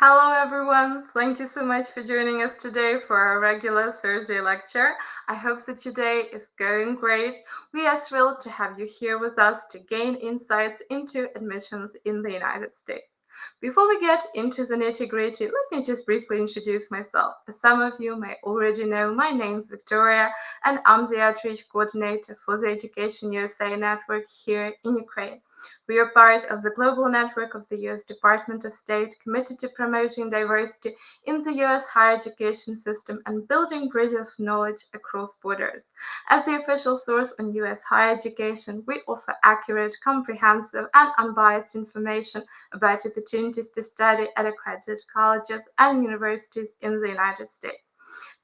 Hello everyone, thank you so much for joining us today for our regular Thursday lecture. I hope that your day is going great. We are thrilled to have you here with us to gain insights into admissions in the United States. Before we get into the nitty-gritty, let me just briefly introduce myself. As some of you may already know, my name is Victoria and I'm the outreach coordinator for the Education USA network here in Ukraine. We are part of the global network of the US Department of State committed to promoting diversity in the US higher education system and building bridges of knowledge across borders. As the official source on US higher education, we offer accurate, comprehensive, and unbiased information about opportunities to study at accredited colleges and universities in the United States.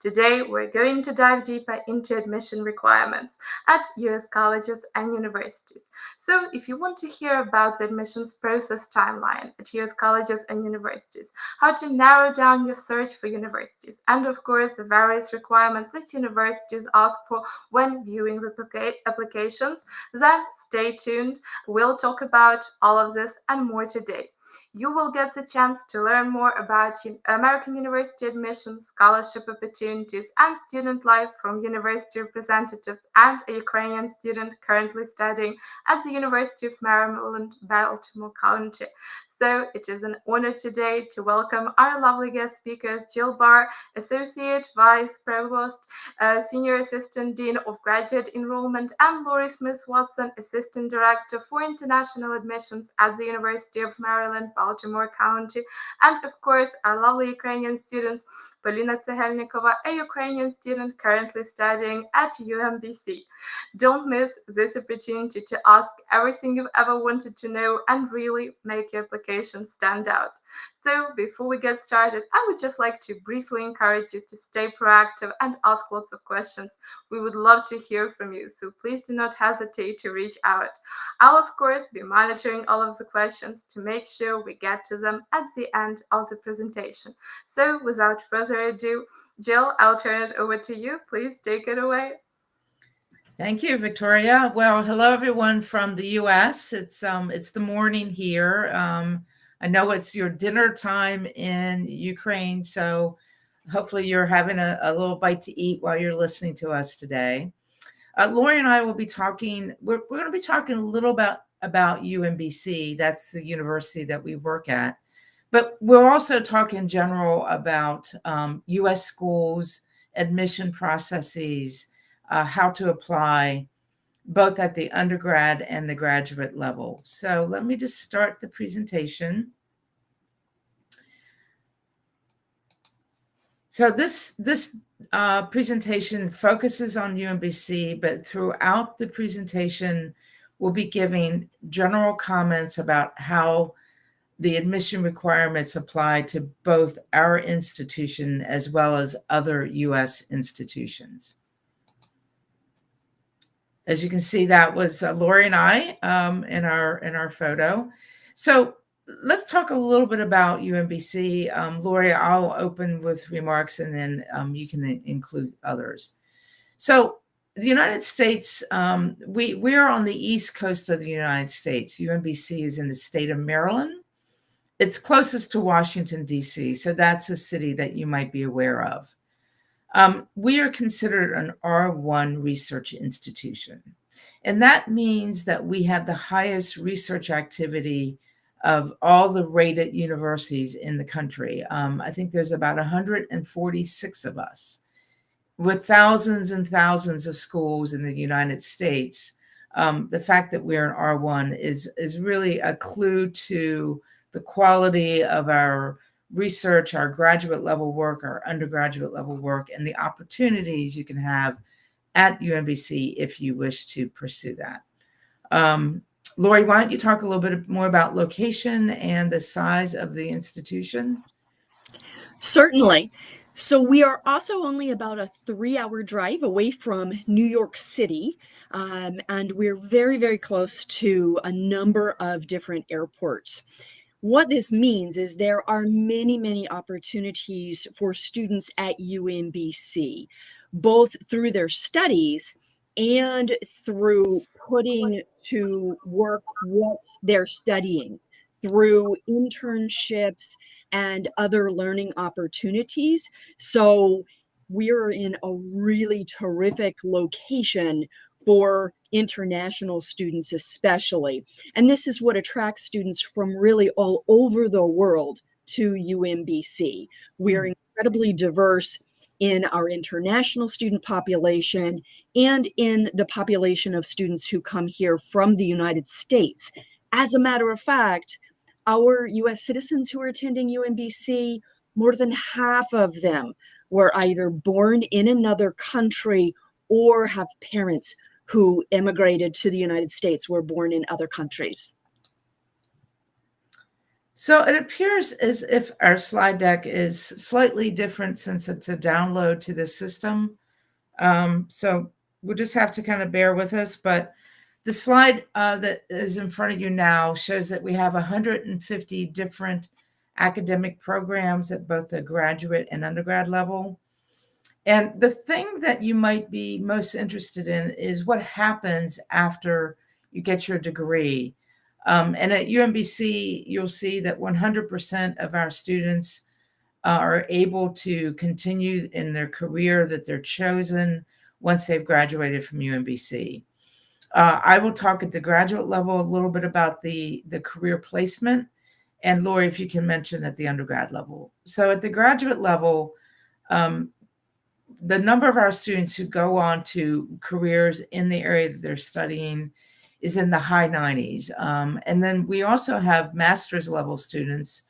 Today, we're going to dive deeper into admission requirements at US colleges and universities. So, if you want to hear about the admissions process timeline at US colleges and universities, how to narrow down your search for universities, and of course, the various requirements that universities ask for when viewing applications, then stay tuned. We'll talk about all of this and more today. You will get the chance to learn more about American university admissions, scholarship opportunities, and student life from university representatives and a Ukrainian student currently studying at the University of Maryland, Baltimore County. So it is an honor today to welcome our lovely guest speakers, Djill Barr, Associate Vice Provost, Senior Assistant Dean of Graduate Enrollment, and Lorry Smith-Watson, Assistant Director for International Admissions at the University of Maryland, Baltimore County, and of course, our lovely Ukrainian students, Поліни Цигельнікової, a Ukrainian student currently studying at UMBC. Don't miss this opportunity to ask everything you've ever wanted to know and really make your application stand out. So before we get started, I would just like to briefly encourage you to stay proactive and ask lots of questions. We would love to hear from you, so please do not hesitate to reach out. I'll of course be monitoring all of the questions to make sure we get to them at the end of the presentation. So without further ado, Djill, I'll turn it over to you. Please take it away. Thank you, Victoria. Well, hello everyone from the U.S. It's the morning here. I know it's your dinner time in Ukraine, so hopefully you're having a little bite to eat while you're listening to us today. Lori and I will be talking. We're going to be talking a little about UMBC. That's the university that we work at, but we'll also talk in general about U.S. schools, admission processes. How to apply both at the undergrad and the graduate level. So let me just start the presentation. So this presentation focuses on UMBC, but throughout the presentation, we'll be giving general comments about how the admission requirements apply to both our institution as well as other U.S. institutions. As you can see, that was Lori and I in our photo. So let's talk a little bit about UMBC. Lori, I'll open with remarks and then you can include others. So the United States, we are on the East Coast of the United States. UMBC is in the state of Maryland. It's closest to Washington, D.C., so that's a city that you might be aware of. We are considered an R1 research institution, and that means that we have the highest research activity of all the rated universities in the country. I think there's about 146 of us, with thousands and thousands of schools in the United States. The fact that we're an R1 is really a clue to the quality of our research, our graduate level work, our undergraduate level work, and the opportunities you can have at UMBC if you wish to pursue that. Lori, why don't you talk a little bit more about location and the size of the institution? Certainly. So we are also only about a 3-hour drive away from New York City, and we're very, very close to a number of different airports. What this means is there are many, many opportunities for students at UMBC, both through their studies and through putting to work what they're studying through internships and other learning opportunities. So we're in a really terrific location for international students especially. And this is what attracts students from really all over the world to UMBC. We're incredibly diverse in our international student population and in the population of students who come here from the United States. As a matter of fact, our US citizens who are attending UMBC, more than half of them were either born in another country or have parents who immigrated to the United States, were born in other countries. So it appears as if our slide deck is slightly different since it's a download to the system. So we'll just have to kind of bear with us. But the slide that is in front of you now shows that we have 150 different academic programs at both the graduate and undergrad level. And the thing that you might be most interested in is what happens after you get your degree. And at UMBC, you'll see that 100% of our students are able to continue in their career that they're chosen once they've graduated from UMBC. I will talk at the graduate level a little bit about the career placement. And Lori, if you can mention at the undergrad level. So at the graduate level, the number of our students who go on to careers in the area that they're studying is in the high 90s. And then we also have master's level students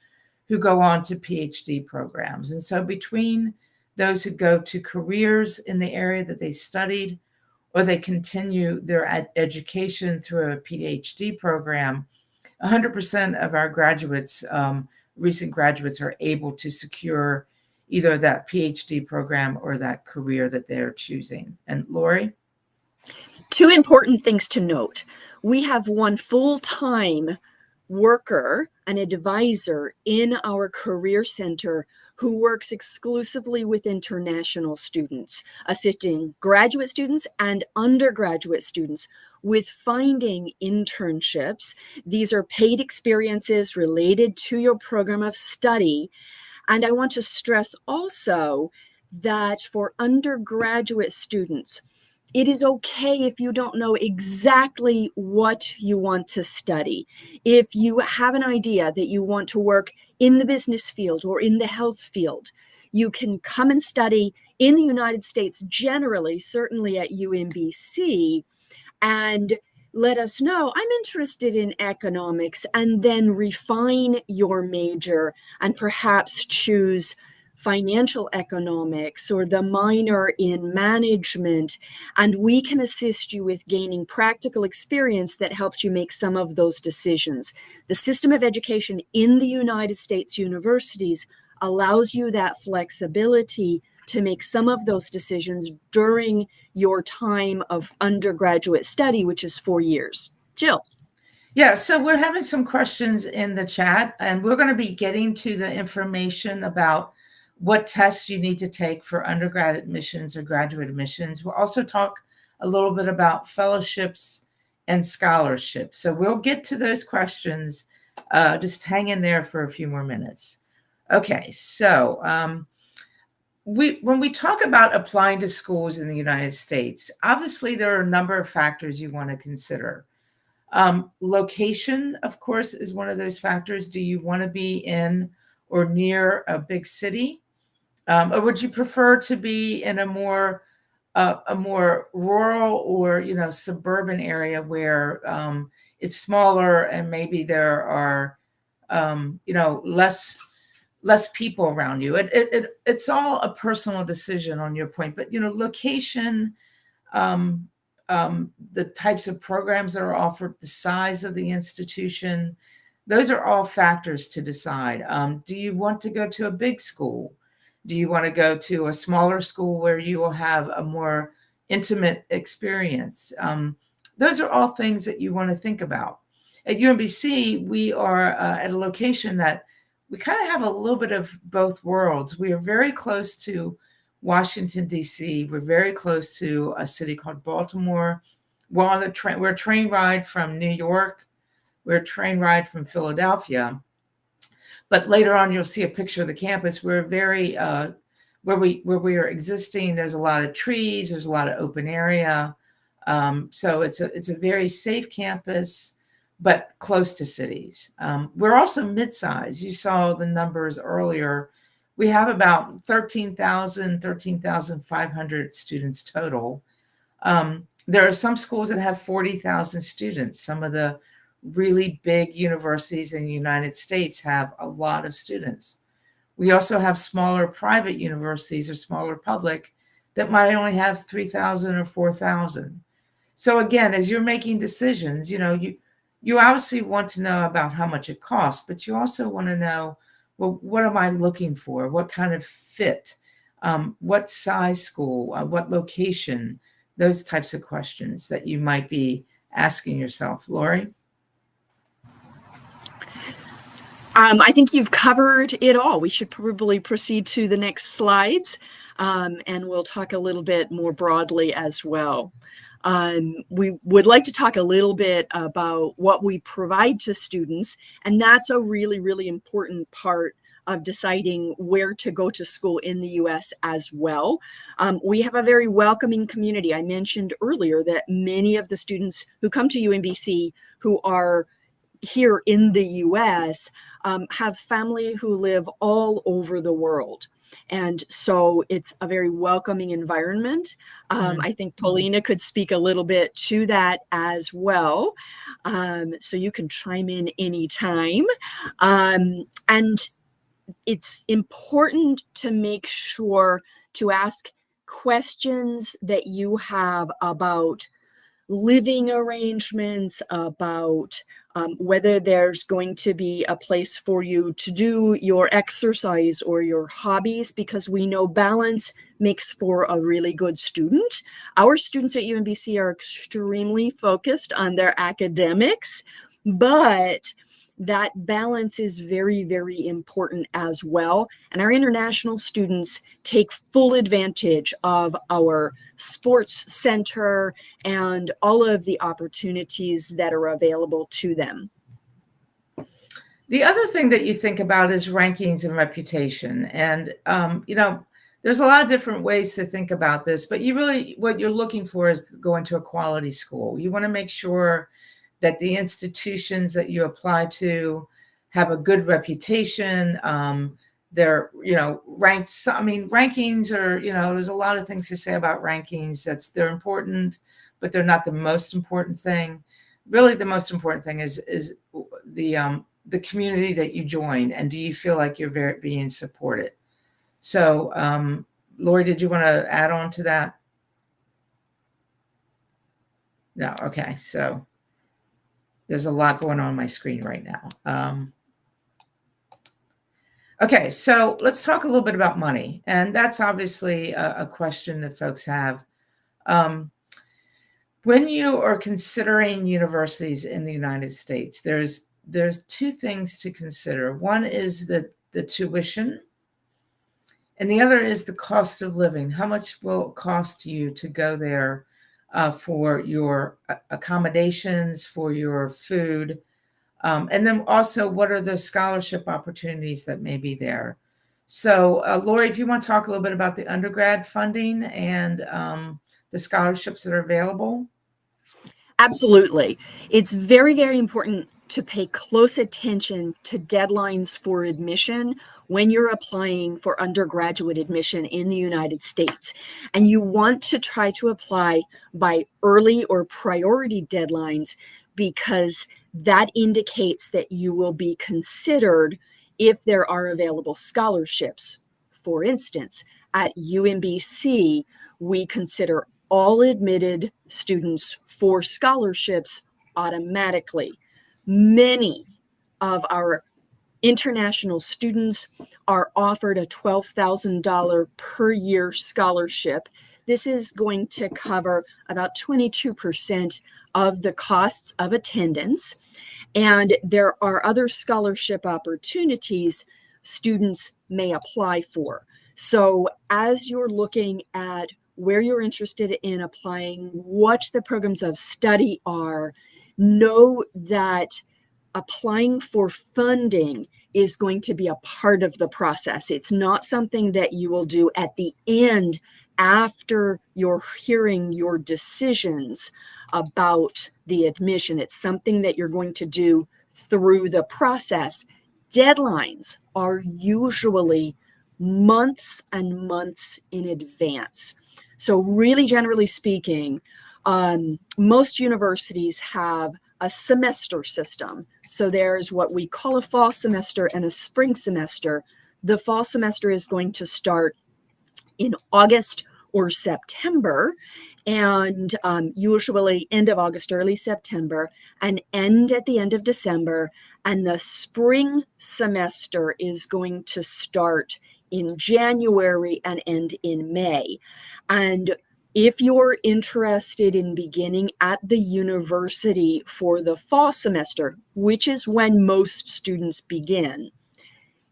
who go on to PhD programs. And so between those who go to careers in the area that they studied, or they continue their education through a PhD program, 100% of our graduates, recent graduates, are able to secure either that PhD program or that career that they're choosing. And Lori? Two important things to note. We have one full-time worker, an advisor in our career center who works exclusively with international students, assisting graduate students and undergraduate students with finding internships. These are paid experiences related to your program of study. And I want to stress also that for undergraduate students, it is okay if you don't know exactly what you want to study. If you have an idea that you want to work in the business field or in the health field, you can come and study in the United States generally, certainly at UMBC, and let us know, I'm interested in economics, and then refine your major and perhaps choose financial economics or the minor in management, and we can assist you with gaining practical experience that helps you make some of those decisions. The system of education in the United States universities allows you that flexibility to make some of those decisions during your time of undergraduate study, which is 4 years. Jill. Yeah, so we're having some questions in the chat, and we're going to be getting to the information about what tests you need to take for undergrad admissions or graduate admissions. We'll also talk a little bit about fellowships and scholarships. So we'll get to those questions. Just hang in there for a few more minutes. Okay, so when we talk about applying to schools in the United States, obviously there are a number of factors you want to consider. Location, of course, is one of those factors. Do you want to be in or near a big city? Or would you prefer to be in a more rural or suburban area where it's smaller and maybe there are less people around you? It's all a personal decision on your point, but location, the types of programs that are offered, the size of the institution, those are all factors to decide. Do you want to go to a big school? Do you want to go to a smaller school where you will have a more intimate experience? Those are all things that you want to think about. At UMBC, we are at a location that we kind of have a little bit of both worlds. We are very close to Washington, D.C. We're very close to a city called Baltimore. We're on we're a train ride from New York We're a train ride from Philadelphia. But later on, you'll see a picture of the campus. We're very, where we are existing, there's a lot of trees, there's a lot of open area. So it's a very safe campus, but close to cities. We're also mid-size. You saw the numbers earlier. We have about 13,500 students total. There are some schools that have 40,000 students. Some of the really big universities in the United States have a lot of students. We also have smaller private universities or smaller public that might only have 3,000 or 4,000. So again, as you're making decisions, you obviously want to know about how much it costs, but you also want to know, well, what am I looking for? What kind of fit? What size school? What location? Those types of questions that you might be asking yourself. Lori? I think you've covered it all. We should probably proceed to the next slides, and we'll talk a little bit more broadly as well. We would like to talk a little bit about what we provide to students, and that's a really, really important part of deciding where to go to school in the US as well. We have a very welcoming community. I mentioned earlier that many of the students who come to UMBC who are here in the US have family who live all over the world. And so it's a very welcoming environment. I think Polina could speak a little bit to that as well. So you can chime in anytime. And it's important to make sure to ask questions that you have about living arrangements, about whether there's going to be a place for you to do your exercise or your hobbies, because we know balance makes for a really good student. Our students at UMBC are extremely focused on their academics, but that balance is very, very important as well. And our international students take full advantage of our sports center and all of the opportunities that are available to them. The other thing that you think about is rankings and reputation. And, there's a lot of different ways to think about this, but what you're looking for is going to a quality school. You want to make sure that the institutions that you apply to have a good reputation. They're, ranked. Rankings are, there's a lot of things to say about rankings. They're important, but they're not the most important thing. Really, the most important thing is the community that you join, and do you feel like you're being supported? So, Lori, did you want to add on to that? No. Okay. So there's a lot going on my screen right now. Okay, so let's talk a little bit about money. And that's obviously a question that folks have. When you are considering universities in the United States, there's two things to consider. One is the tuition, and the other is the cost of living. How much will it cost you to go there for your accommodations, for your food, and then also what are the scholarship opportunities that may be there. So Lori, if you want to talk a little bit about the undergrad funding and the scholarships that are available. Absolutely. It's very, very important to pay close attention to deadlines for admission when you're applying for undergraduate admission in the United States. And you want to try to apply by early or priority deadlines, because that indicates that you will be considered if there are available scholarships. For instance, at UMBC, we consider all admitted students for scholarships automatically. Many of our international students are offered a $12,000 per year scholarship. This is going to cover about 22% of the costs of attendance. And there are other scholarship opportunities students may apply for. So as you're looking at where you're interested in applying, what the programs of study are, know that applying for funding is going to be a part of the process. It's not something that you will do at the end after you're hearing your decisions about the admission. It's something that you're going to do through the process. Deadlines are usually months and months in advance. So really, generally speaking, most universities have a semester system. So there's what we call a fall semester and a spring semester. The fall semester is going to start in August or September, and usually end of August, early September, and end at the end of December. And the spring semester is going to start in January and end in May. And if you're interested in beginning at the university for the fall semester, which is when most students begin,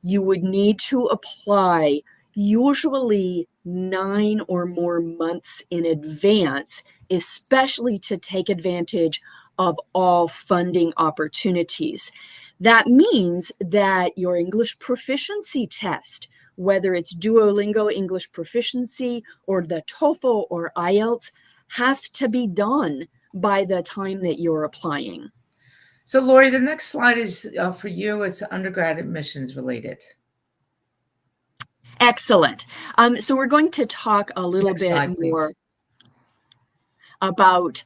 you would need to apply usually 9 or more months in advance, especially to take advantage of all funding opportunities. That means that your English proficiency test, whether it's Duolingo English proficiency or the TOEFL or IELTS, has to be done by the time that you're applying. So Lori, the next slide is for you. It's undergrad admissions related. Excellent. So we're going to talk a little bit more about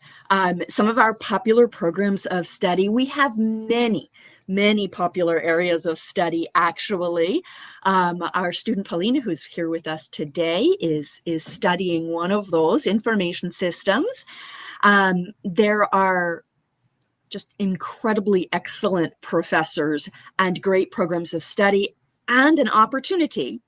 some of our popular programs of study. We have many popular areas of study, actually. Our student Polina, who's here with us today, is studying one of those, information systems. There are just incredibly excellent professors and great programs of study, and an opportunity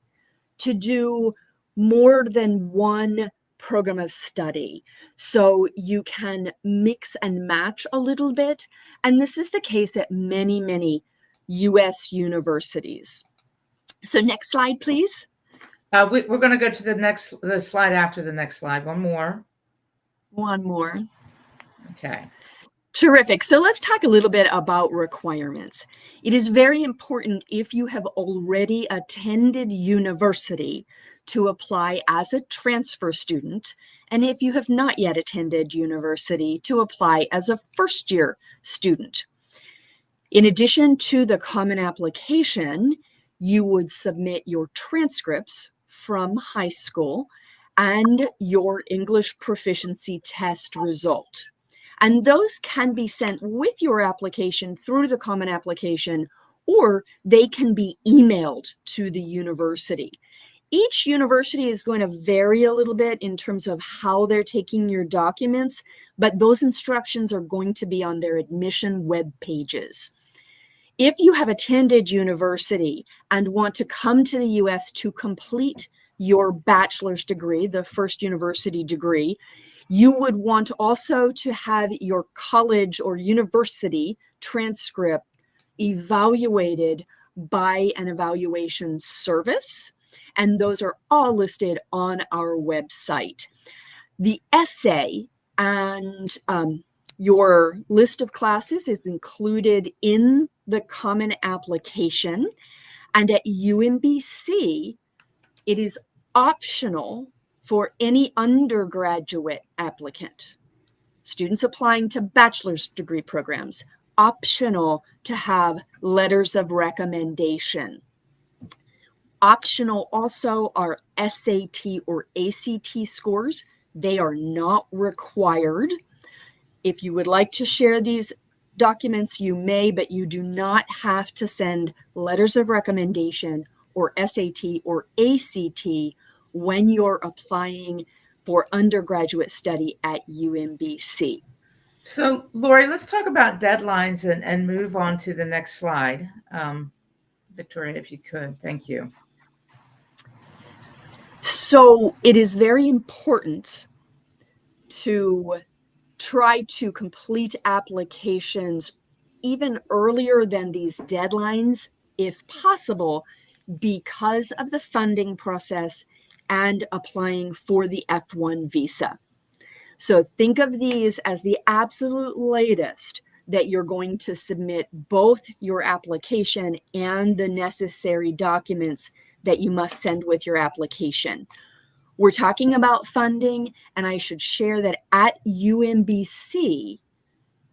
to do more than one program of study. So you can mix and match a little bit. And this is the case at many US universities. So next slide, please. We're going to go to the slide after the next slide. One more. Okay. Terrific. So let's talk a little bit about requirements. It is very important, if you have already attended university, to apply as a transfer student, and if you have not yet attended university, to apply as a first-year student. In addition to the common application, you would submit your transcripts from high school and your English proficiency test result. And those can be sent with your application through the common application, or they can be emailed to the university. Each university is going to vary a little bit in terms of how they're taking your documents, but those instructions are going to be on their admission web pages. If you have attended university and want to come to the US to complete your bachelor's degree, the first university degree, you would want also to have your college or university transcript evaluated by an evaluation service, and those are all listed on our website. The essay and your list of classes is included in the common application, and at UMBC, it is optional for any undergraduate applicant. Students applying to bachelor's degree programs, optional to have letters of recommendation. Optional also are SAT or ACT scores. They are not required. If you would like to share these documents, you may, but you do not have to send letters of recommendation or SAT or ACT when you're applying for undergraduate study at UMBC. So, Lori, let's talk about deadlines and move on to the next slide. Victoria, if you could. Thank you. So it is very important to try to complete applications even earlier than these deadlines, if possible, because of the funding process and applying for the F1 visa. So think of these as the absolute latest that you're going to submit both your application and the necessary documents that you must send with your application. We're talking about funding, and I should share that at UMBC,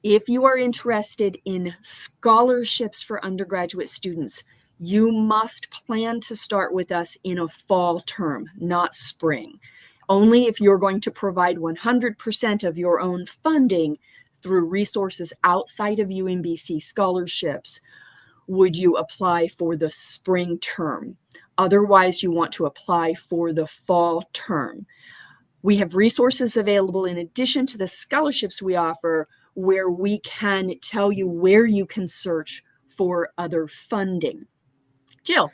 if you are interested in scholarships for undergraduate students, you must plan to start with us in a fall term, not spring. Only if you're going to provide 100% of your own funding through resources outside of UMBC scholarships would you apply for the spring term. Otherwise, you want to apply for the fall term. We have resources available in addition to the scholarships we offer, where we can tell you where you can search for other funding. Jill.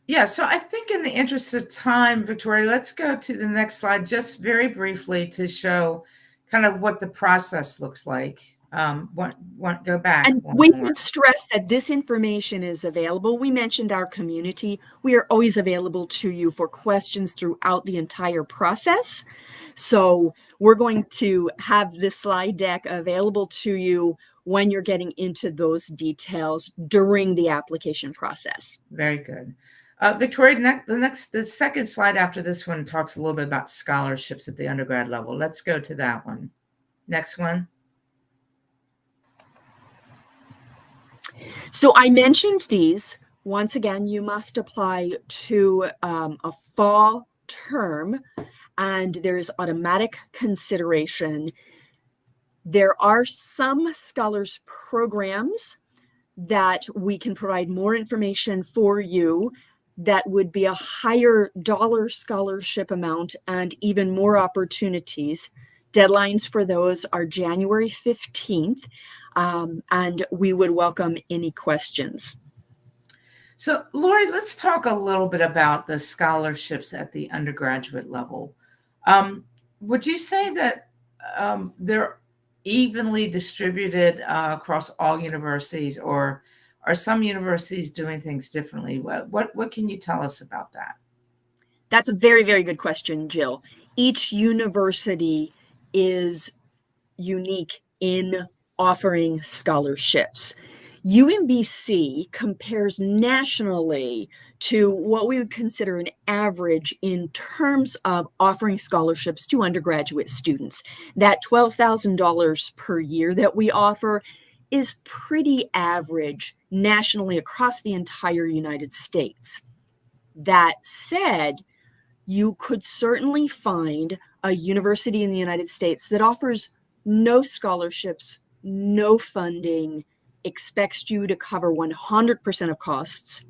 Yeah, so I think in the interest of time, Victoria, let's go to the next slide just very briefly to show kind of what the process looks like. Go back. And we would stress that this information is available. We mentioned our community. We are always available to you for questions throughout the entire process. So we're going to have this slide deck available to you when you're getting into those details during the application process. Very good. Victoria, the second slide after this one talks a little bit about scholarships at the undergrad level. Let's go to that one. Next one. So I mentioned these. Once again, you must apply to a fall term, and there's automatic consideration. There are some scholars programs that we can provide more information for you that would be a higher dollar scholarship amount and even more opportunities. Deadlines for those are January 15th, and we would welcome any questions. So, Lori, let's talk a little bit about the scholarships at the undergraduate level. Would you say that they're evenly distributed across all universities, or are some universities doing things differently? What can you tell us about that? That's a very, very good question, Jill. Each university is unique in offering scholarships. UMBC compares nationally to what we would consider an average in terms of offering scholarships to undergraduate students. That $12,000 per year that we offer is pretty average nationally across the entire United States. That said, you could certainly find a university in the United States that offers no scholarships, no funding, expects you to cover 100% of costs.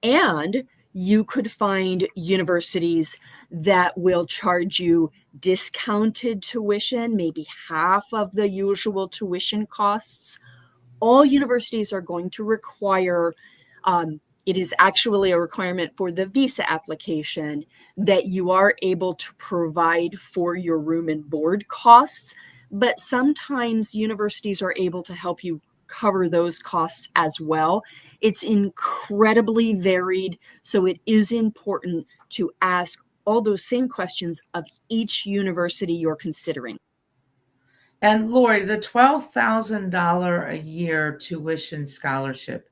And you could find universities that will charge you discounted tuition, maybe half of the usual tuition costs. All universities are going to require, it is actually a requirement for the visa application, that you are able to provide for your room and board costs. But sometimes universities are able to help you cover those costs as well. It's incredibly varied, so it is important to ask all those same questions of each university you're considering. And Lori, the $12,000 a year tuition scholarship,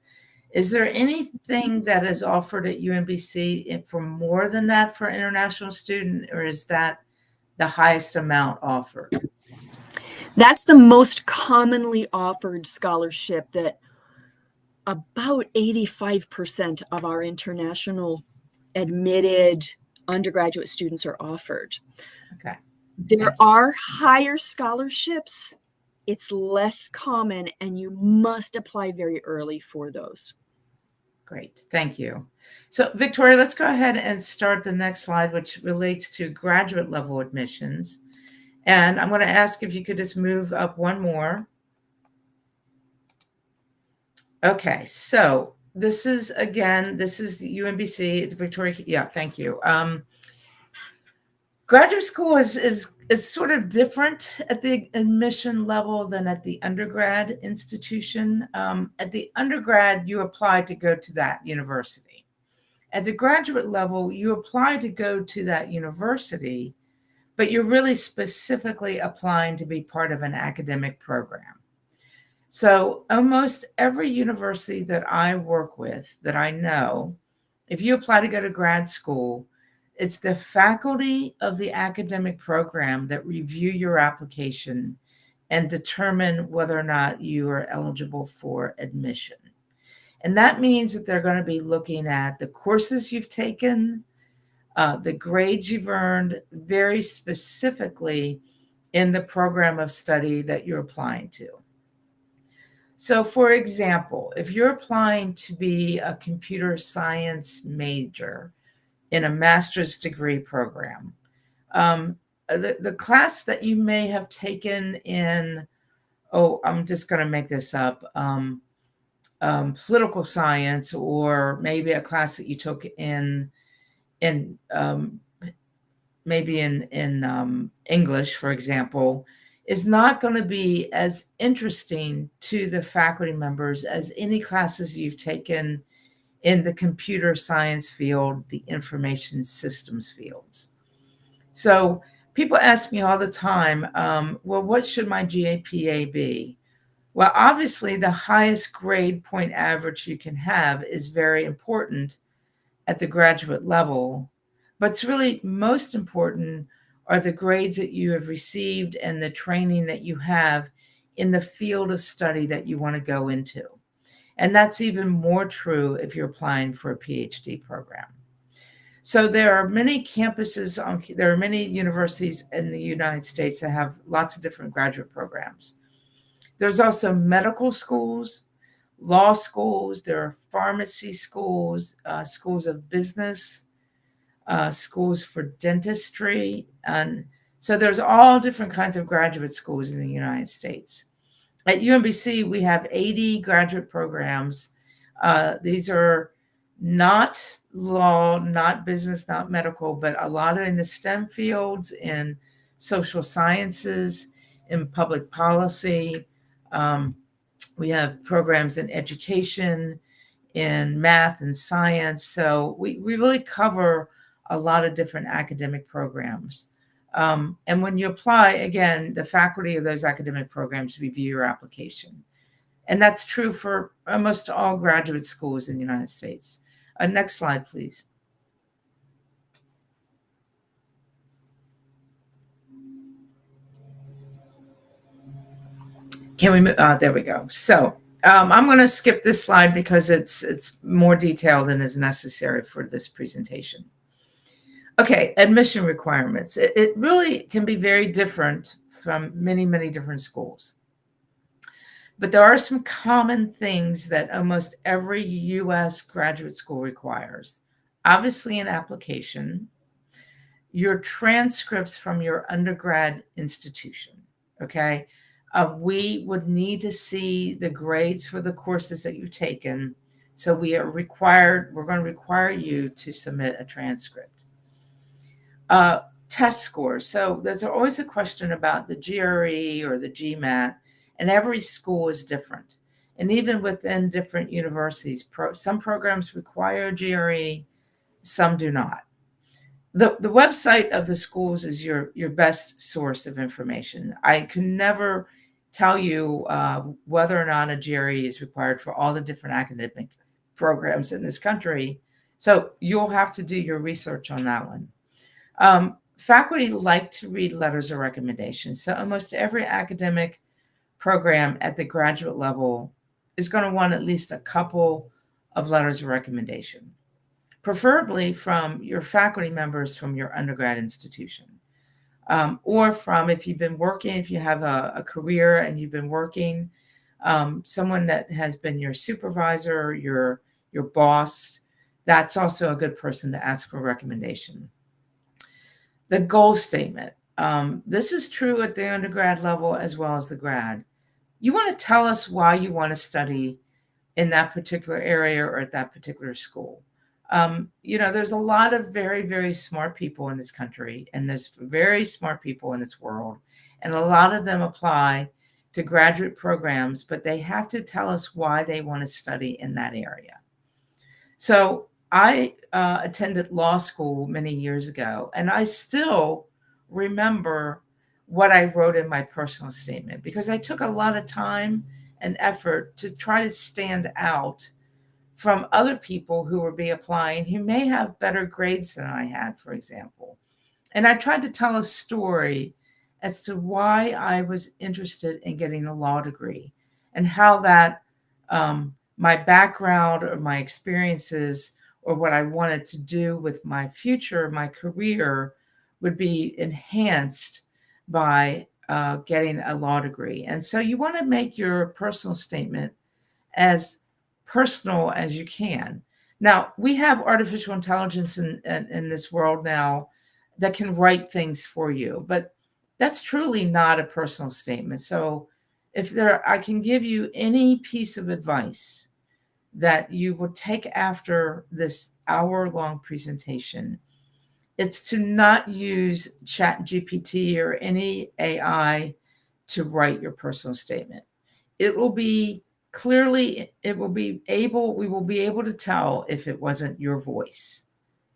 is there anything that is offered at UMBC for more than that for an international student, or is that the highest amount offered? That's the most commonly offered scholarship that about 85% of our international admitted undergraduate students are offered. Okay. There are higher scholarships. It's less common, and you must apply very early for those. Great. Thank you. So, Victoria, let's go ahead and start the next slide, which relates to graduate level admissions. And I'm going to ask if you could just move up one more. Okay, so this is UMBC, Victoria. Yeah, thank you. Graduate school is sort of different at the admission level than at the undergrad institution. At the undergrad, you apply to go to that university. At the graduate level, you apply to go to that university, but you're really specifically applying to be part of an academic program. So almost every university that I work with, that I know, if you apply to go to grad school, it's the faculty of the academic program that review your application and determine whether or not you are eligible for admission. And that means that they're going to be looking at the courses you've taken, the grades you've earned, very specifically in the program of study that you're applying to. So, for example, if you're applying to be a computer science major in a master's degree program, the class that you may have taken in, I'm just going to make this up, political science, or maybe a class that you took in maybe in English, for example, is not going to be as interesting to the faculty members as any classes you've taken in the computer science field, the information systems fields. So people ask me all the time, well, what should my GPA be? Well, obviously, the highest grade point average you can have is very important at the graduate level. But it's really most important are the grades that you have received and the training that you have in the field of study that you want to go into. And that's even more true if you're applying for a PhD program. So there are many campuses, there are many universities in the United States that have lots of different graduate programs. There's also medical schools, law schools, there are pharmacy schools, schools of business, schools for dentistry. And so there's all different kinds of graduate schools in the United States. At UMBC, we have 80 graduate programs. These are not law, not business, not medical, but a lot of in the STEM fields, in social sciences, in public policy. We have programs in education, in math and science. So we really cover a lot of different academic programs. And when you apply, again, the faculty of those academic programs review your application. And that's true for almost all graduate schools in the United States. Next slide, please. Can we move? There we go. So I'm going to skip this slide because it's more detailed than is necessary for this presentation. Okay, admission requirements. It really can be very different from many, many different schools. But there are some common things that almost every U.S. graduate school requires. Obviously, an application, your transcripts from your undergrad institution, okay? We would need to see the grades for the courses that you've taken. So we're going to require you to submit a transcript. Test scores. So there's always a question about the GRE or the GMAT, and every school is different. And even within different universities, some programs require GRE, some do not. The website of the schools is your best source of information. I can never tell you whether or not a GRE is required for all the different academic programs in this country. So you'll have to do your research on that one. Faculty like to read letters of recommendation. So almost every academic program at the graduate level is going to want at least a couple of letters of recommendation, preferably from your faculty members from your undergrad institution, or from, if you've been working, if you have a career and you've been working, someone that has been your supervisor, your boss. That's also a good person to ask for a recommendation. The goal statement. This is true at the undergrad level as well as the grad. You want to tell us why you want to study in that particular area or at that particular school. There's a lot of very, very smart people in this country, and there's very smart people in this world. And a lot of them apply to graduate programs, but they have to tell us why they want to study in that area. So I attended law school many years ago, and I still remember what I wrote in my personal statement because I took a lot of time an effort to try to stand out from other people who will be applying who may have better grades than I had, for example. And I tried to tell a story as to why I was interested in getting a law degree and how that my background or my experiences or what I wanted to do with my future, my career, would be enhanced by getting a law degree. And so you want to make your personal statement as personal as you can. Now, we have artificial intelligence in this world now that can write things for you, but that's truly not a personal statement. So I can give you any piece of advice that you would take after this hour-long presentation, it's to not use ChatGPT or any AI to write your personal statement. It will be clearly, we will be able to tell if it wasn't your voice.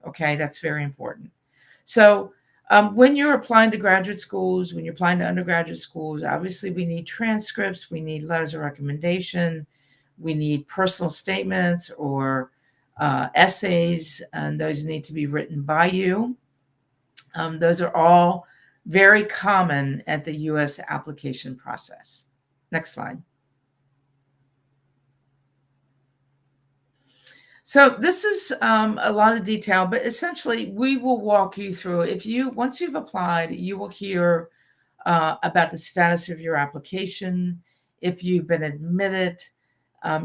Okay, that's very important. So when you're applying to graduate schools, when you're applying to undergraduate schools, obviously we need transcripts, we need letters of recommendation, we need personal statements or essays, and those need to be written by you. Those are all very common at the U.S. application process. Next slide. So this is a lot of detail, but essentially we will walk you through. Once you've applied, you will hear about the status of your application. If you've been admitted,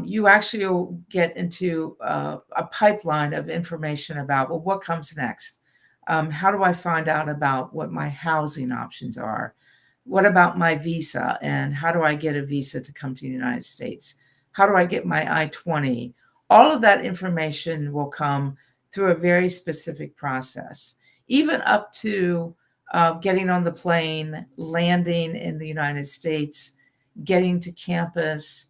you actually will get into a pipeline of information about, well, what comes next? How do I find out about what my housing options are? What about my visa? And how do I get a visa to come to the United States? How do I get my I-20? All of that information will come through a very specific process, even up to getting on the plane, landing in the United States, getting to campus,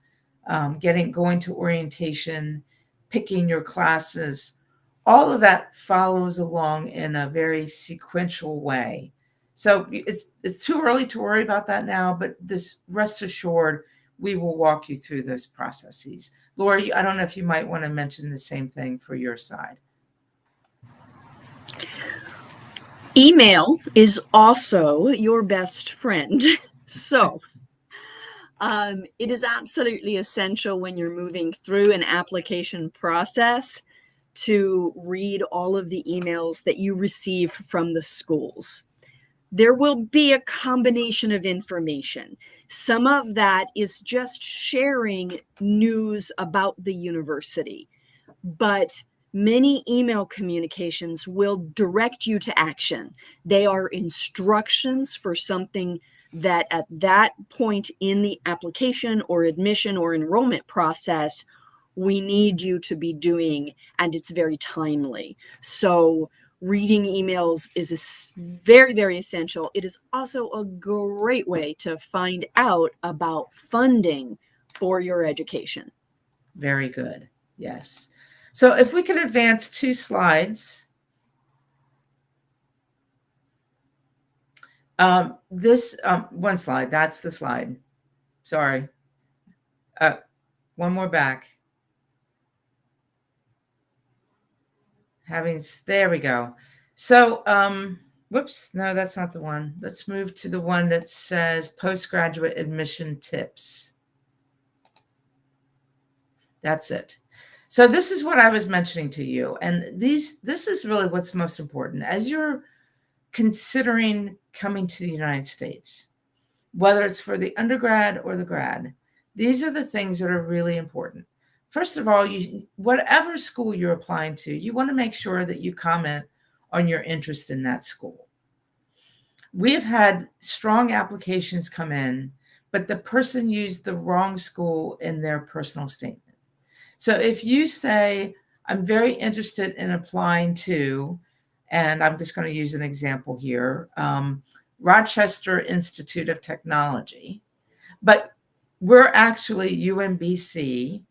going to orientation, picking your classes. All of that follows along in a very sequential way. So it's too early to worry about that now, but just rest assured, we will walk you through those processes. Lori, I don't know if you might want to mention the same thing for your side. Email is also your best friend. So it is absolutely essential when you're moving through an application process to read all of the emails that you receive from the schools. There will be a combination of information. Some of that is just sharing news about the university, but many email communications will direct you to action. They are instructions for something that at that point in the application or admission or enrollment process, we need you to be doing, and it's very timely. So reading emails is very, very essential. It is also a great way to find out about funding for your education. Very good. Yes. So if we could advance 2 slides. One slide, that's the slide. Sorry. One more back. There we go. So, whoops, no, that's not the one. Let's move to the one that says postgraduate admission tips. That's it. So this is what I was mentioning to you. And this is really what's most important. As you're considering coming to the United States, whether it's for the undergrad or the grad, these are the things that are really important. First of all, whatever school you're applying to, you want to make sure that you comment on your interest in that school. We have had strong applications come in, but the person used the wrong school in their personal statement. So if you say, I'm very interested in applying to, and I'm just going to use an example here, Rochester Institute of Technology, but we're actually UMBC,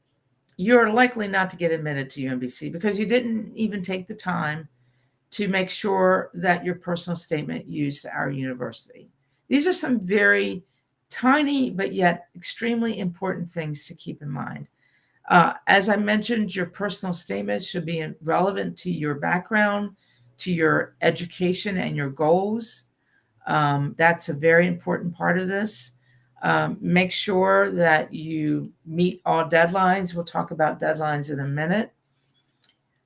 you're likely not to get admitted to UMBC because you didn't even take the time to make sure that your personal statement used our university. These are some very tiny but yet extremely important things to keep in mind. As I mentioned, your personal statement should be relevant to your background, to your education and your goals. That's a very important part of this. Make sure that you meet all deadlines. We'll talk about deadlines in a minute.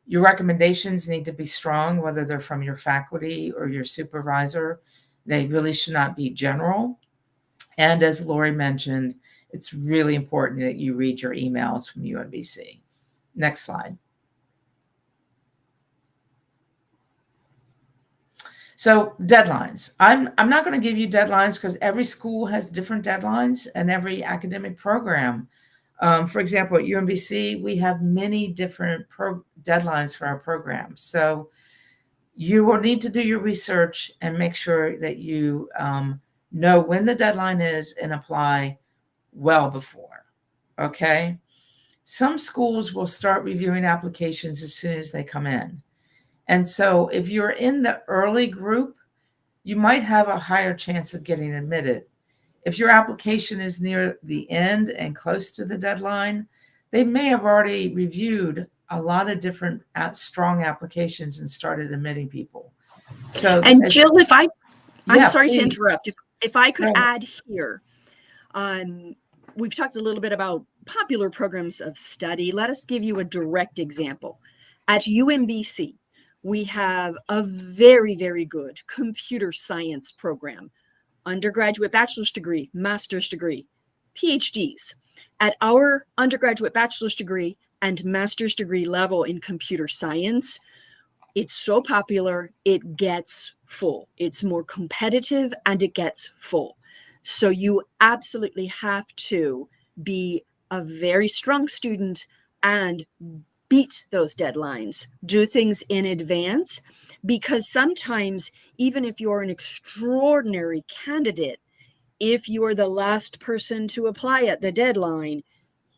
Your recommendations need to be strong, whether they're from your faculty or your supervisor. They really should not be general. And as Lori mentioned, it's really important that you read your emails from UMBC. Next slide. So deadlines. I'm not going to give you deadlines because every school has different deadlines and every academic program. For example, at UMBC, we have many different deadlines for our programs. So you will need to do your research and make sure that you know when the deadline is and apply well before, okay? Some schools will start reviewing applications as soon as they come in. And so if you're in the early group, you might have a higher chance of getting admitted. If your application is near the end and close to the deadline, they may have already reviewed a lot of different strong applications and started admitting people. So, and Jill, I'm sorry please. to interrupt. If I could No. add here, we've talked a little bit about popular programs of study. Let us give you a direct example. At UMBC, we have a very, very good computer science program, undergraduate bachelor's degree, master's degree, PhDs. At our undergraduate bachelor's degree and master's degree level in computer science, it's so popular, it gets full. It's more competitive and it gets full. So you absolutely have to be a very strong student and beat those deadlines, do things in advance, because sometimes, even if you're an extraordinary candidate, if you're the last person to apply at the deadline,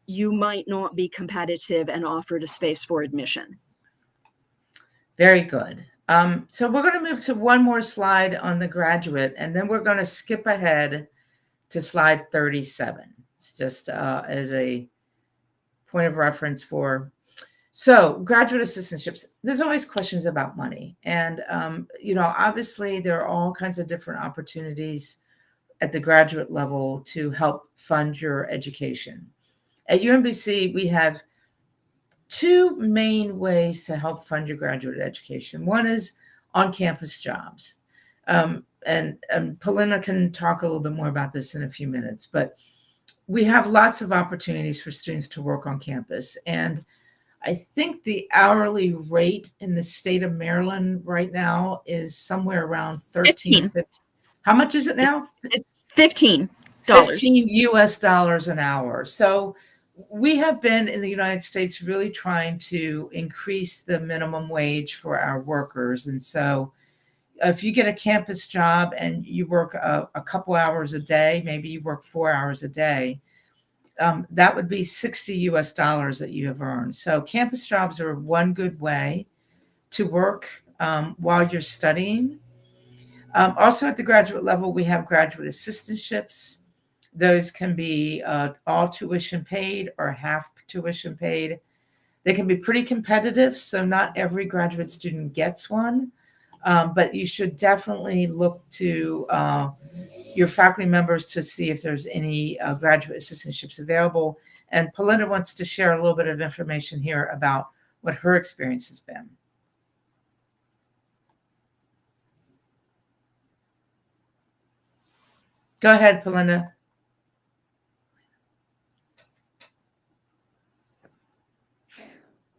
you might not be competitive and offered a space for admission. Very good. So we're going to move to one more slide on the graduate, and then we're going to skip ahead to slide 37. It's just as a point of reference for. So graduate assistantships, there's always questions about money. And, obviously there are all kinds of different opportunities at the graduate level to help fund your education. At UMBC, we have two main ways to help fund your graduate education. One is on-campus jobs. And Polina can talk a little bit more about this in a few minutes, but we have lots of opportunities for students to work on campus. And I think the hourly rate in the state of Maryland right now is somewhere around 13. 15. How much is it now? It's $15. $15 an hour. So we have been in the United States really trying to increase the minimum wage for our workers. And so if you get a campus job and you work a couple hours a day, maybe you work 4 hours a day, that would be $60 that you have earned. So campus jobs are one good way to work while you're studying. Also at the graduate level, we have graduate assistantships. Those can be all tuition paid or half tuition paid. They can be pretty competitive, so not every graduate student gets one, but you should definitely look to your faculty members to see if there's any graduate assistantships available. And Polina wants to share a little bit of information here about what her experience has been. Go ahead, Polina.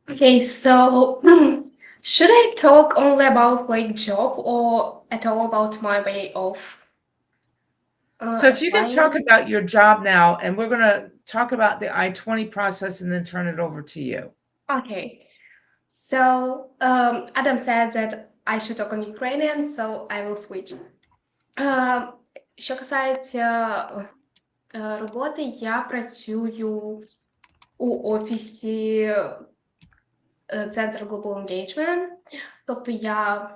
Okay, so should I talk only about job or at all about my way of So if you can applying? talk about your job now, and we're going to talk about the I-20 process and then turn it over to you. Okay, so Adam said that I should talk on Ukrainian, so I will switch. Що касається роботи, я працюю у офісі Центру Global Engagement, тобто я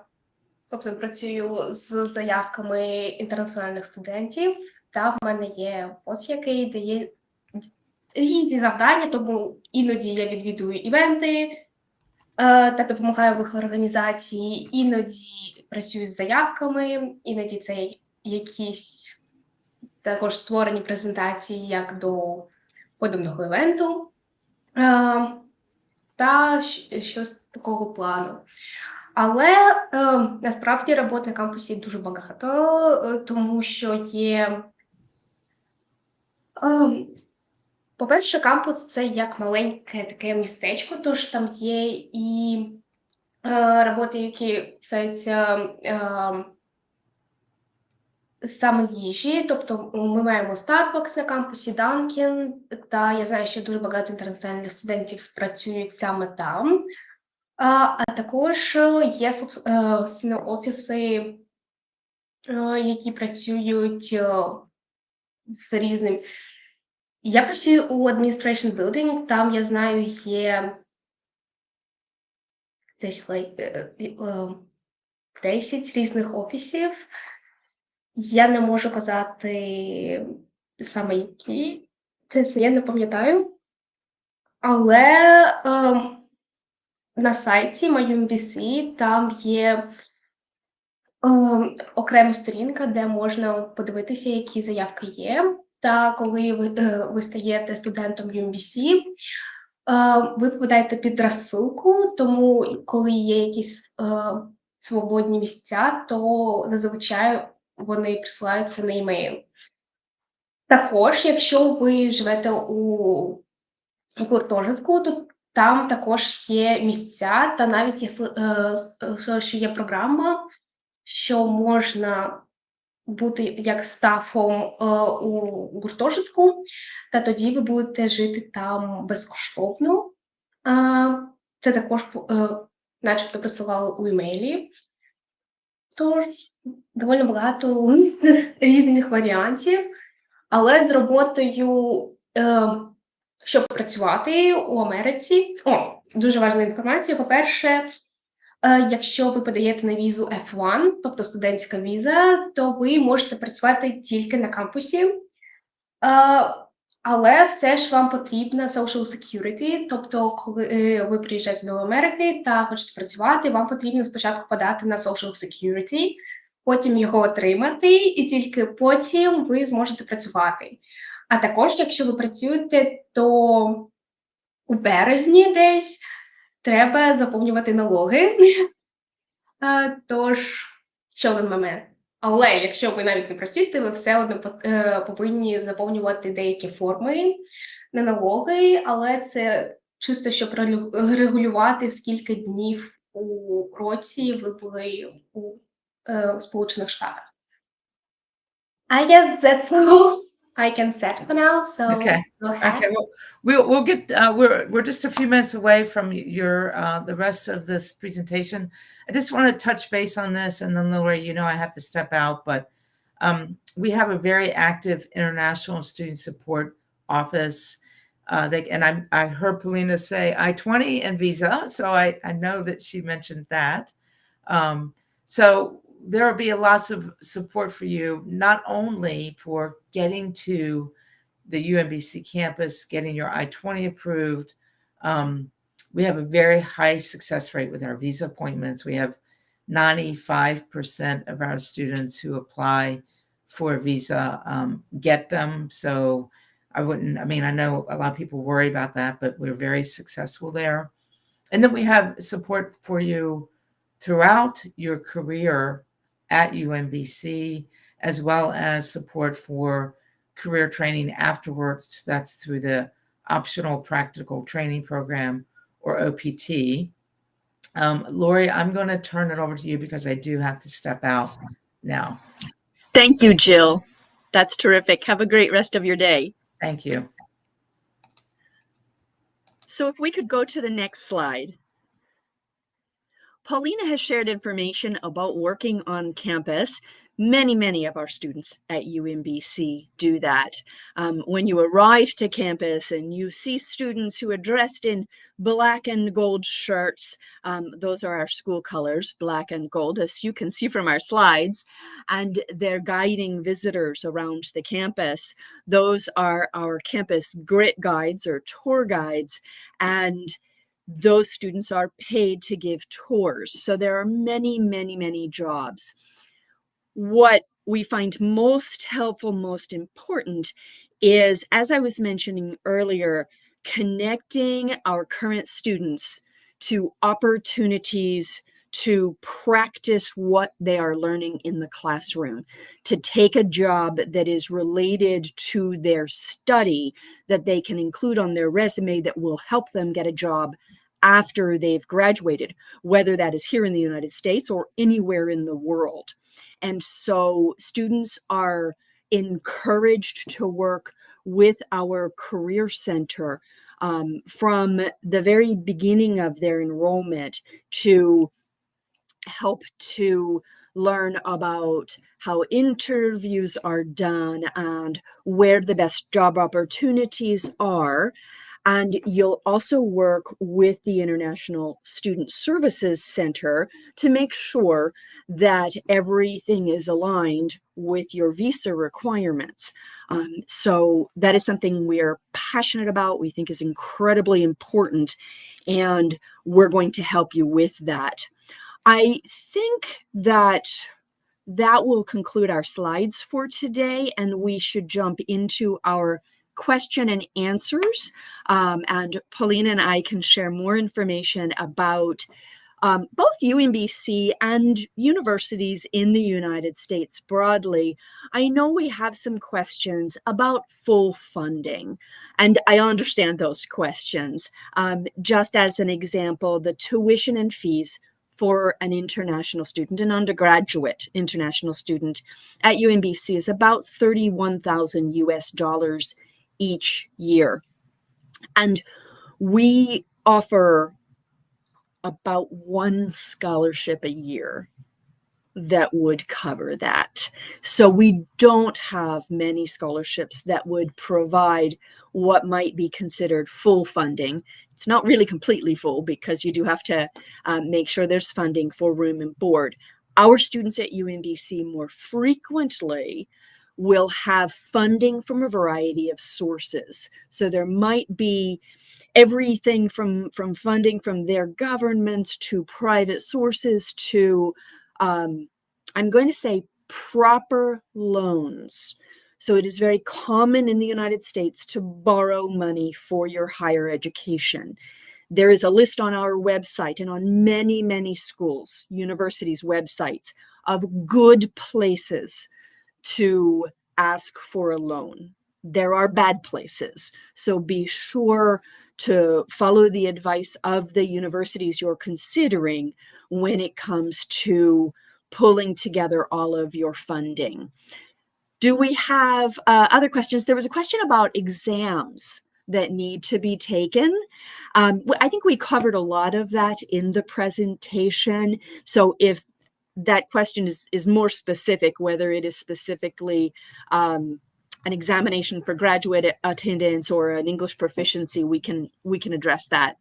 працюю з заявками інтернаціональних студентів та в мене є бос, який дає різні завдання, тому іноді я відвідую івенти та допомагаю в їх організації, іноді працюю з заявками, іноді це якісь також створені презентації як до подобного івенту. Та щось такого плану. Але насправді роботи на кампусі дуже багато, тому що є, по-перше, кампус – це як маленьке таке містечко, тож там є і роботи, які стосуються саме їжі, тобто ми маємо Starbucks на кампусі, Dunkin', та я знаю, що дуже багато інтернаціональних студентів працюють саме там. А також є офіси, які працюють з різним. Я працюю у Administration Building, там, я знаю, є десь 10 різних офісів. Я не можу казати саме які, чесно, я не пам'ятаю. Але на сайті UMBC там є окрема сторінка, де можна подивитися, які заявки є. Та коли ви стаєте студентом UMBC, ви попадаєте під розсилку, тому коли є якісь свободні місця, то зазвичай вони присилаються на емейл. Також, якщо ви живете у гуртожитку, то там також є місця, та навіть що є програма, що можна бути як стафом у гуртожитку, та тоді ви будете жити там безкоштовно. Це також начебто присилали у емейлі. Тож, доволі багато різних варіантів, але з роботою, щоб працювати у Америці, дуже важлива інформація. По-перше, якщо ви подаєте на візу F1, тобто студентська віза, то ви можете працювати тільки на кампусі, але все ж вам потрібна social security, тобто коли ви приїжджаєте до Америки та хочете працювати, вам потрібно спочатку подати на social security, потім його отримати, і тільки потім ви зможете працювати. А також, якщо ви працюєте, то у березні десь треба заповнювати налоги. Тож, ще один момент. Але якщо ви навіть не працюєте, ви все одно повинні заповнювати деякі форми на налоги, але це чисто, щоб регулювати, скільки днів у році ви були у Сполучених Штатах. I guess that's all I can say for now, so Okay. go ahead. Okay. Well, we'll get. We're just a few minutes away from your the rest of this presentation. I just want to touch base on this, and then Lori, I have to step out, but we have a very active international student support office. I heard Polina say I-20 and visa, so I know that she mentioned that. So there will be lots of support for you, not only for getting to the UMBC campus, getting your I-20 approved. We have a very high success rate with our visa appointments. We have 95% of our students who apply for a visa get them. So I know a lot of people worry about that, but we're very successful there. And then we have support for you throughout your career at UMBC, as well as support for career training afterwards. That's through the Optional Practical Training Program, or OPT. Lori, I'm going to turn it over to you because I do have to step out now. Thank you, Jill. That's terrific. Have a great rest of your day. Thank you. So if we could go to the next slide. Polina has shared information about working on campus. Many of our students at UMBC do that. When you arrive to campus and you see students who are dressed in black and gold shirts, those are our school colors, black and gold, as you can see from our slides, and they're guiding visitors around the campus. Those are our campus grit guides or tour guides, and those students are paid to give tours. So there are many jobs. What we find most helpful, most important is, as I was mentioning earlier, connecting our current students to opportunities to practice what they are learning in the classroom, to take a job that is related to their study that they can include on their resume that will help them get a job after they've graduated, whether that is here in the United States or anywhere in the world. And so students are encouraged to work with our Career Center from the very beginning of their enrollment to help to learn about how interviews are done and where the best job opportunities are. And you'll also work with the International Student Services Center to make sure that everything is aligned with your visa requirements. So that is something we're passionate about, we think is incredibly important, and we're going to help you with that. I think that will conclude our slides for today, and we should jump into our question and answers. And Polina and I can share more information about both UMBC and universities in the United States broadly. I know we have some questions about full funding, and I understand those questions. Just as an example, the tuition and fees for an international student, an undergraduate international student at UMBC is about $31,000 US each year. And we offer about one scholarship a year that would cover that. So we don't have many scholarships that would provide what might be considered full funding. It's not really completely full because you do have to make sure there's funding for room and board. Our students at UMBC more frequently will have funding from a variety of sources. So there might be everything from funding from their governments to private sources to, I'm going to say, proper loans. So it is very common in the United States to borrow money for your higher education. There is a list on our website and on many schools, universities' websites of good places to ask for a loan. There are bad places, so be sure to follow the advice of the universities you're considering when it comes to pulling together all of your funding. Do we have other questions? There was a question about exams that need to be taken. I think we covered a lot of that in the presentation. So if that question is more specific, whether it is specifically an examination for graduate attendance or an English proficiency, we can address that.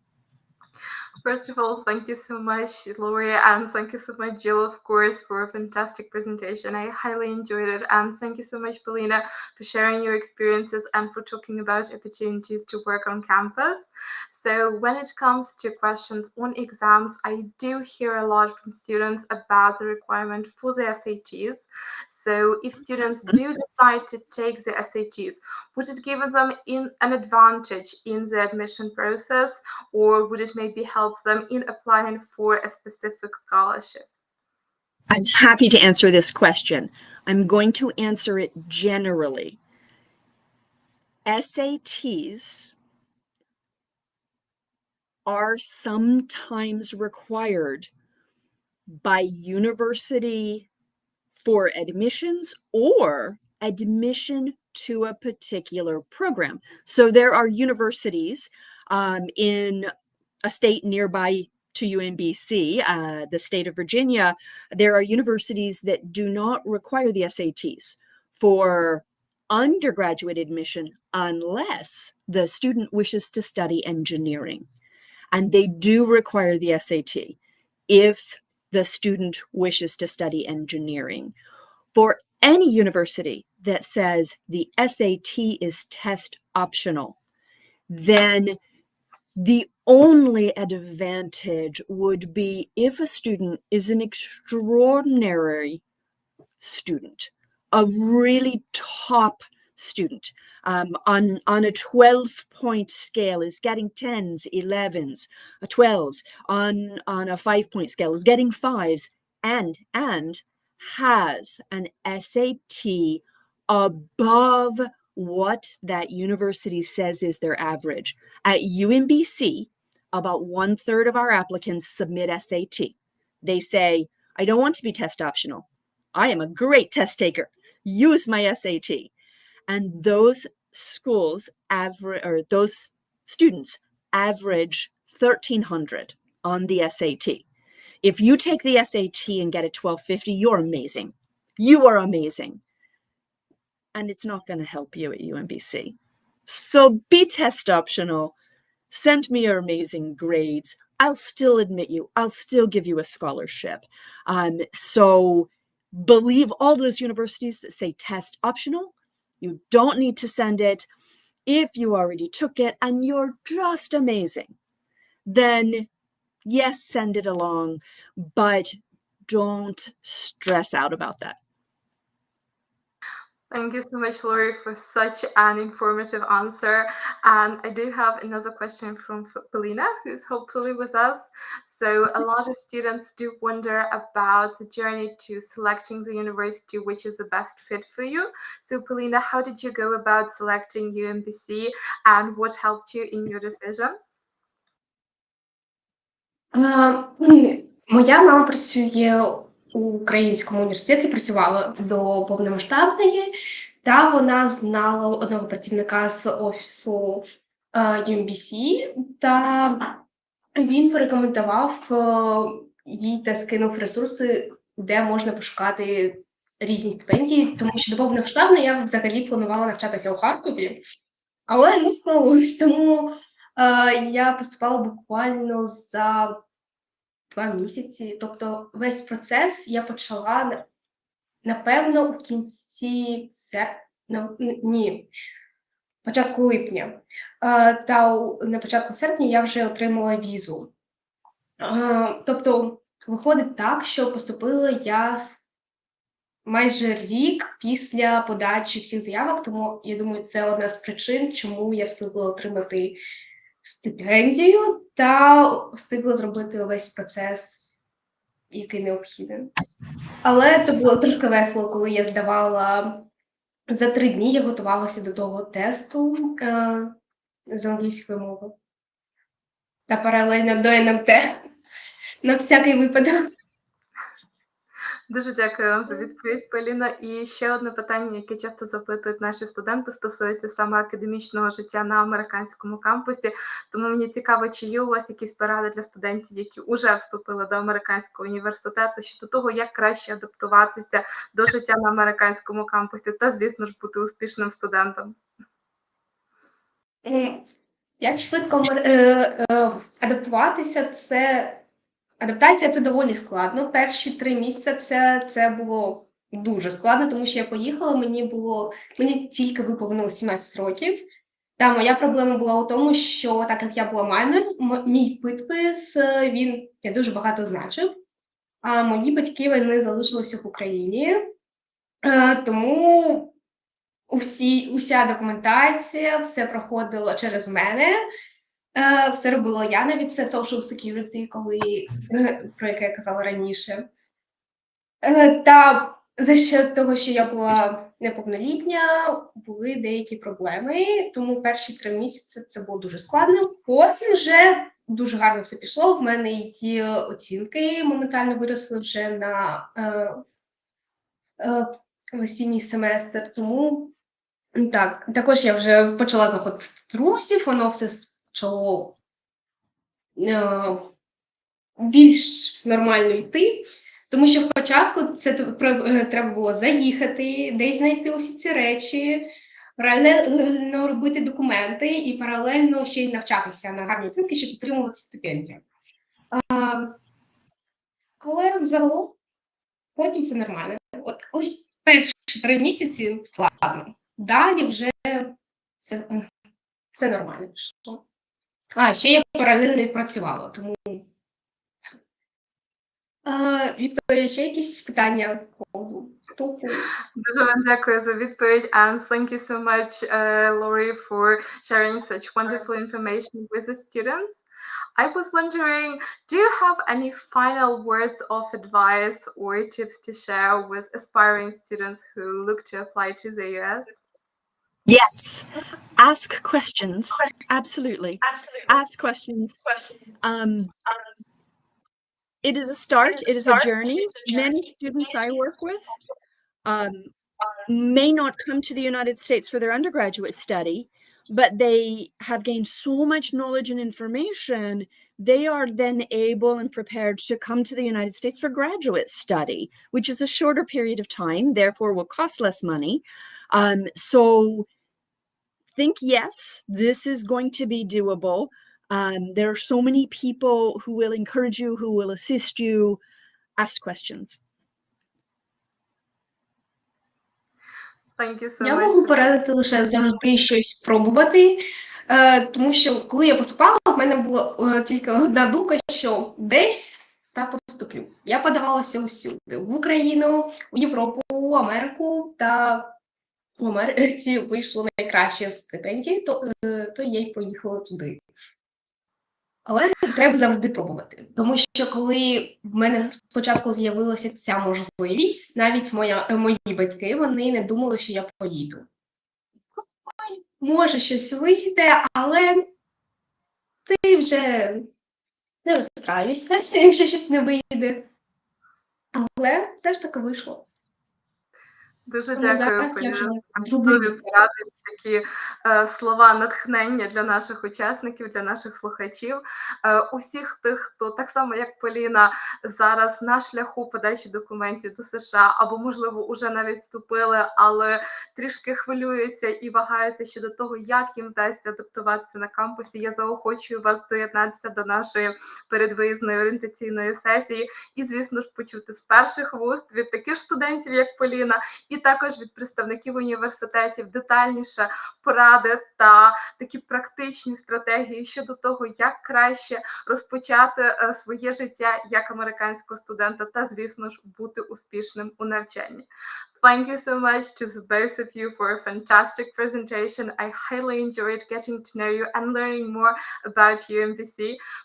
First of all, thank you so much, Lori, and thank you so much, Jill, of course, for a fantastic presentation. I highly enjoyed it, and thank you so much, Polina, for sharing your experiences and for talking about opportunities to work on campus. So when it comes to questions on exams, I do hear a lot from students about the requirement for the SATs. So if students do decide to take the SATs, would it give them an advantage in the admission process, or would it maybe help them in applying for a specific scholarship? I'm happy to answer this question. I'm going to answer it generally. SATs are sometimes required by university for admissions or admission to a particular program. So there are universities in a state nearby to UMBC, the state of Virginia, there are universities that do not require the SATs for undergraduate admission unless the student wishes to study engineering. And they do require the SAT if the student wishes to study engineering. For any university that says the SAT is test optional, then the only advantage would be if a student is an extraordinary student, a really top student, on a 12-point scale is getting 10s, 11s, 12s, on a 5-point scale is getting 5s, and has an SAT above what that university says is their average. At UMBC, about 1/3 of our applicants submit SAT. They say, I don't want to be test optional. I am a great test taker. Use my SAT. And those schools those students average 1,300 on the SAT. If you take the SAT and get a 1250, you're amazing. You are amazing. And it's not going to help you at UMBC. So be test optional. Send me your amazing grades. I'll still admit you. I'll still give you a scholarship. So believe all those universities that say test optional. You don't need to send it. If you already took it and you're just amazing, then yes, send it along, but don't stress out about that. Thank you so much, Lori, for such an informative answer. And I do have another question from Polina, who's hopefully with us. So a lot of students do wonder about the journey to selecting the university which is the best fit for you. So Polina, how did you go about selecting UMBC and what helped you in your decision? Моя мама працює у Українському університеті, працювала до повномасштабної, та вона знала одного працівника з офісу UMBC, та він порекомендував їй та скинув ресурси, де можна пошукати різні стипендії, тому що до повномасштабної я взагалі планувала навчатися у Харкові, але не склалось, тому я поступала буквально за 2 місяці. Тобто весь процес я почала, напевно, у кінці початку липня. Та на початку серпня я вже отримала візу. Тобто виходить так, що поступила я майже рік після подачі всіх заявок, тому я думаю, це одна з причин, чому я встигла отримати стипендію та встигла зробити весь процес, який необхідний. Але це було трохи весело, коли я здавала за 3 дні, я готувалася до того тесту з англійської мови та паралельно до НМТ на всякий випадок. Дуже дякую вам за відповідь, Поліна. І ще одне питання, яке часто запитують наші студенти, стосується саме академічного життя на американському кампусі. Тому мені цікаво, чи є у вас якісь поради для студентів, які вже вступили до американського університету, щодо того, як краще адаптуватися до життя на американському кампусі та, звісно ж, бути успішним студентом. Як швидко адаптуватися, адаптація – це доволі складно. Перші 3 місяці це було дуже складно, тому що я поїхала, мені тільки виповнилось 17 років. Та моя проблема була у тому, що так як я була майною, мій підпис, він не дуже багато значив, а мої батьки, вони залишилися в Україні, тому уся документація, все проходило через мене. Все робила я, навіть це social security, про яке я казала раніше. Та за що того, що я була неповнолітня, були деякі проблеми, тому перші 3 місяці це було дуже складно. Потім вже дуже гарно все пішло, в мене її оцінки моментально виросли вже на осінній семестр, тому так, також я вже почала знаходити друзів, воно все почало більш нормально йти, тому що спочатку це треба було заїхати, десь знайти усі ці речі, паралельно робити документи і паралельно ще й навчатися на гарні оцінки, щоб отримувати стипендію. Але взагалом потім все нормально. От ось перші 3 місяці складно. Далі вже все нормально пішло. Ще я паралельно і працювала, тому... Вікторія, ще якісь питання по вступу? Дуже вам дякую за відповідь, and thank you so much, Lori, for sharing such wonderful information with the students. I was wondering, do you have any final words of advice or tips to share with aspiring students who look to apply to the US? Yes, ask questions. Absolutely. Ask questions. It is a start. It is a journey. Many students I work with may not come to the United States for their undergraduate study, but they have gained so much knowledge and information, they are then able and prepared to come to the United States for graduate study, which is a shorter period of time, therefore will cost less money. So think, yes, this is going to be doable. There are so many people who will encourage you, who will assist you. Ask questions. Thank you so Я much. можу порадити лише завжди щось пробувати, тому що коли я поступала, в мене була тільки одна думка, що десь та поступлю. Я подавалася усюди: в Україну, в Європу, в Америку, та в Америці вийшло найкраще з стипендії, то я й поїхала туди. Але треба завжди пробувати, тому що коли в мене спочатку з'явилася ця можливість, навіть мої батьки, вони не думали, що я поїду. Може щось вийде, але ти вже не розстраюйся, якщо щось не вийде. Але все ж таки вийшло. Дуже Тому дякую, зараз я вже Поліна. другий Дуже рік. раді такі слова натхнення для наших учасників, для наших слухачів. Усіх тих, хто так само, як Поліна, зараз на шляху подачі документів до США, або, можливо, уже навіть вступили, але трішки хвилюються і вагаються щодо того, як їм вдасться адаптуватися на кампусі. Я заохочую вас доєднатися до нашої передвиїзної орієнтаційної сесії і, звісно ж, почути з перших вуст від таких студентів, як Поліна, і також від представників університетів детальніше поради та такі практичні стратегії щодо того, як краще розпочати своє життя як американського студента та, звісно ж, бути успішним у навчанні. Thank you so much to the both of you for a fantastic presentation. I highly enjoyed getting to know you and learning more about UMBC.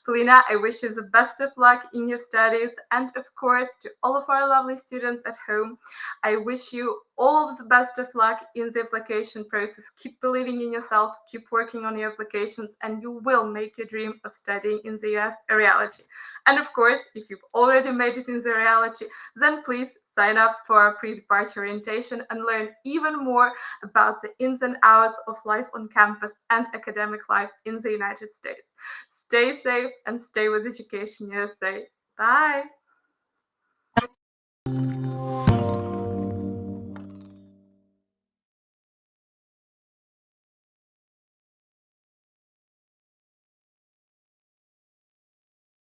Polina, I wish you the best of luck in your studies. And of course, to all of our lovely students at home, I wish you all of the best of luck in the application process. Keep believing in yourself, keep working on your applications, and you will make your dream of studying in the US a reality. And of course, if you've already made it in the reality, then please sign up for our pre-departure orientation and learn even more about the ins and outs of life on campus and academic life in the United States. Stay safe and stay with Education USA. Bye!